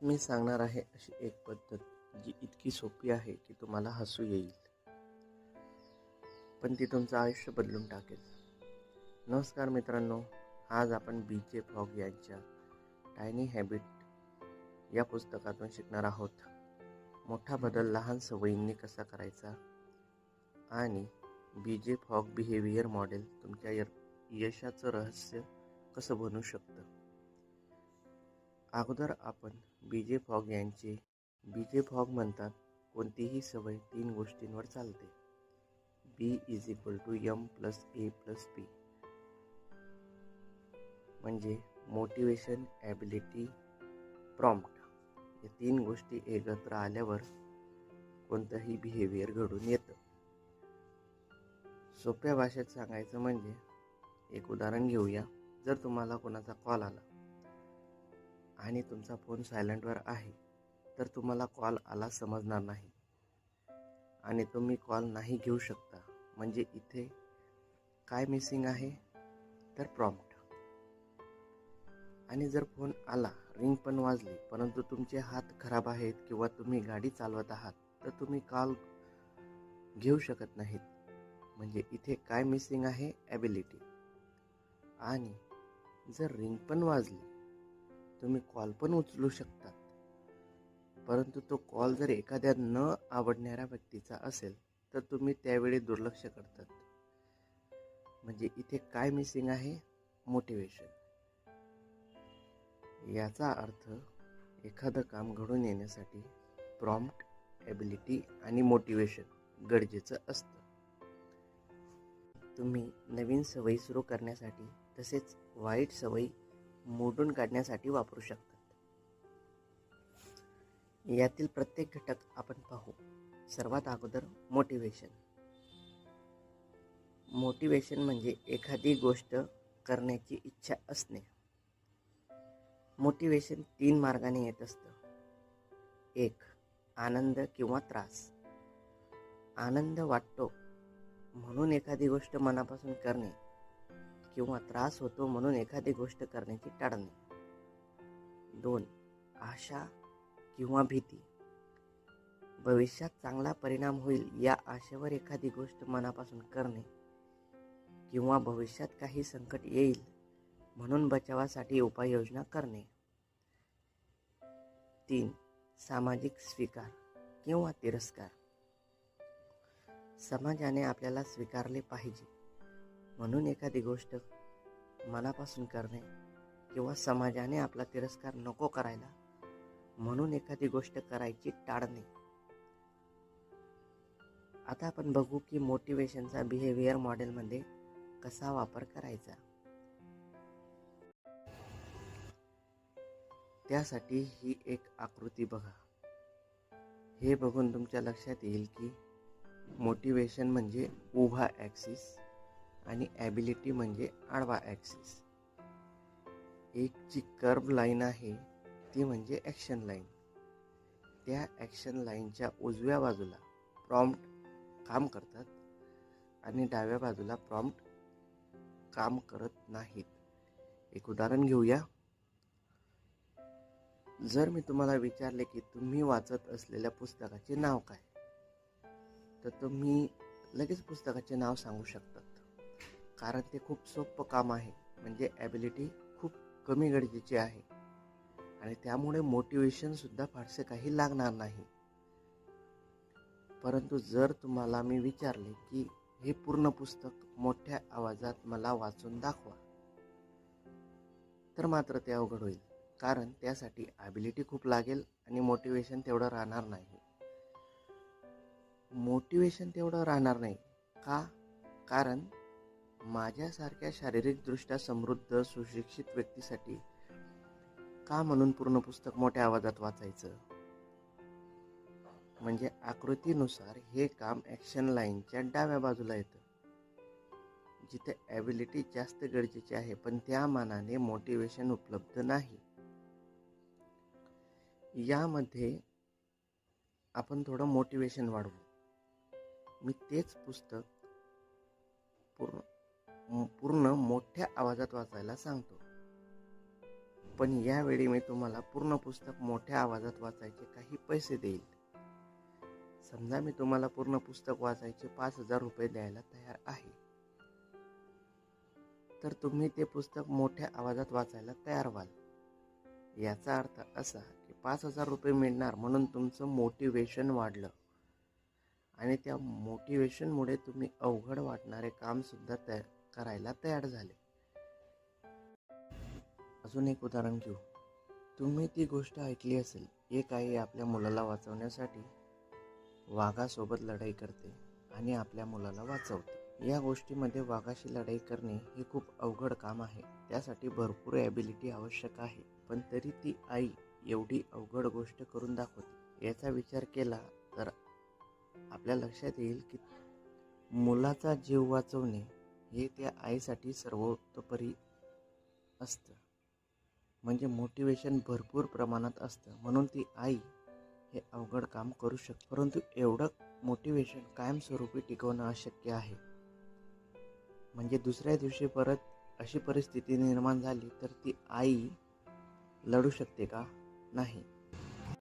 मी सांगणार आहे अशी एक पद्धत जी इतकी सोपी आहे की तुम्हाला हसू येईल, पण ती तुमचं आयुष्य बदलून टाकेल. नमस्कार मित्रांनो, आज आपण BJ फ्रॉग यांच्या टायनी हॅबिट या पुस्तकातून शिकणार आहोत. मोठा बदल लहान सवयींनी कसा करायचा आणि BJ फ्रॉग बिहेवियर मॉडेल तुमच्या यशाचं रहस्य कसं बनू शकतं. अगोदर आपण BJ फ्रॉग यांचे BJ फ्रॉग म्हणतात, कोणतीही सवय 3 गोष्टींवर चालते. B=M+A+P म्हणजे मोटिवेशन, ॲबिलिटी, प्रॉम्प्ट. या 3 गोष्टी एकत्र आल्यावर कोणतंही बिहेवियर घडून येतं. सोप्या भाषेत सांगायचं म्हणजे एक उदाहरण घेऊया. जर तुम्हाला कोणाचा कॉल आला आणि तुमचा फोन सायलेंटवर आहे, तर तुम्हाला कॉल आला समजणार नाही आणि तुम्ही कॉल नाही घेऊ शकता. म्हणजे इथे काय मिसिंग आहे, तर प्रॉम्प्ट. आणि जर फोन आला, रिंग पण वाजली, परंतु तुमचे हात खराब आहेत किंवा तुम्ही गाडी चालवत आहात, तर तुम्ही कॉल घेऊ शकत नाहीत. म्हणजे इथे काय मिसिंग आहे, ॲबिलिटी. आणि जर रिंग पण वाजली, तुम्ही कॉल पण उचलू शकतात, परंतु तो कॉल जर एखाद्या न आवडणाऱ्या व्यक्तीचा असेल, तर तुम्ही त्यावेळी दुर्लक्ष करतात. म्हणजे इथे काय मिसिंग आहे, मोटिवेशन. याचा अर्थ एखादं काम घडून येण्यासाठी प्रॉम्प्ट, ॲबिलिटी आणि मोटिवेशन गरजेचं असतं. तुम्ही नवीन सवयी सुरू करण्यासाठी तसेच वाईट सवयी मोडून काढण्यासाठी वापरू शकतात. यातील प्रत्येक घटक आपण पाहू. सर्वात अगोदर मोटिवेशन. मोटिवेशन म्हणजे एखादी गोष्ट करण्याची इच्छा असणे. मोटिवेशन 3 मार्गाने येत असतं. 1. आनंद किंवा त्रास. आनंद वाटतो म्हणून एखादी गोष्ट मनापासून करणे किंवा त्रास होतो म्हणून एखादी गोष्ट करण्याची टाळणे. 2. आशा किंवा भीती. भविष्यात चांगला परिणाम होईल या आशेवर एखादी गोष्ट मनापासून करणे किंवा भविष्यात काही संकट येईल म्हणून बचावासाठी उपाययोजना करणे. 3. सामाजिक स्वीकार किंवा तिरस्कार. समाजाने आपल्याला स्वीकारले पाहिजे म्हणून एखादी गोष्ट मनापासून करणे किंवा समाजाने आपला तिरस्कार नको करायला म्हणून एखादी गोष्ट करायची टाळणे. आता आपण बघू की मोटिवेशनचा बिहेवियर मॉडेलमध्ये कसा वापर करायचा. त्यासाठी ही एक आकृती बघा. हे बघून तुमच्या लक्षात येईल की मोटिवेशन म्हणजे उभा ॲक्सिस आणि ॲबिलिटी म्हणजे आडवा ॲक्सिस. एक जी कर्व लाईन आहे ती म्हणजे ॲक्शन लाईन. त्या ॲक्शन लाईनच्या उजव्या बाजूला प्रॉम्प्ट काम करतात आणि डाव्या बाजूला प्रॉम्प्ट काम करत नाहीत. एक उदाहरण घेऊया. जर मी तुम्हाला विचारले की तुम्ही वाचत असलेल्या पुस्तकाचे नाव काय, तर तुम्ही लगेच पुस्तकाचे नाव सांगू शकतात, कारण ते खूप सोपं काम आहे. म्हणजे ॲबिलिटी खूप कमी गरजेची आहे आणि त्यामुळे मोटिवेशन सुद्धा फारसे काही लागणार नाही. परंतु जर तुम्हाला मी विचारले की हे पूर्ण पुस्तक मोठ्या आवाजात मला वाचून दाखवा, तर मात्र ते अवघड होईल, कारण त्यासाठी ॲबिलिटी खूप लागेल आणि मोटिवेशन तेवढं राहणार नाही. मोटिवेशन तेवढं राहणार नाही का? कारण माझ्यासारख्या शारीरिकदृष्ट्या समृद्ध सुशिक्षित व्यक्तीसाठी का म्हणून पूर्ण पुस्तक मोठ्या आवाजात वाचायचं. म्हणजे आकृतीनुसार हे काम ॲक्शन लाईनच्या डाव्या बाजूला येतं, जिथे ॲबिलिटी जास्त गरजेची आहे पण त्या मानाने मोटिवेशन उपलब्ध नाही. यामध्ये आपण थोडं मोटिवेशन वाढवू. मी तेच पुस्तक पूर्ण मोठ्या आवाजात वाचायला सांगतो. पण यावेळी मी तुम्हाला पूर्ण पुस्तक मोठ्या आवाजात वाचायचे काही पैसे देईल. समजा मी तुम्हाला पूर्ण पुस्तक वाचायचे 5,000 रुपये द्यायला तयार आहे, तर तुम्ही ते पुस्तक मोठ्या आवाजात वाचायला तयार व्हाल. याचा अर्थ असा की 5,000 रुपये मिळणार म्हणून तुमचं मोटिवेशन वाढलं आणि त्या मोटिवेशनमुळे तुम्ही अवघड वाटणारे काम सुद्धा करायला तयार झाले. अजून एक उदाहरण घेऊ. तुम्ही ती गोष्ट ऐकली असेल, एक आई आपल्या मुलाला वाचवण्यासाठी वाघासोबत लढाई करते आणि आपल्या मुलाला वाचवते. या गोष्टीमध्ये वाघाशी लढाई करणे हे खूप अवघड काम आहे. त्यासाठी भरपूर ॲबिलिटी आवश्यक आहे. पण तरी ती आई एवढी अवघड गोष्ट करून दाखवते. याचा विचार केला तर आपल्या लक्षात येईल की मुलाचा जीव वाचवणे हे त्या आईसाठी सर्वोत्तपरी असतं. म्हणजे मोटिवेशन भरपूर प्रमाणात असतं, म्हणून ती आई हे अवघड काम करू शकते. परंतु एवढं मोटिवेशन कायमस्वरूपी टिकवणं अशक्य आहे. म्हणजे दुसऱ्या दिवशी परत अशी परिस्थिती निर्माण झाली तर ती आई लढू शकते का? नाही.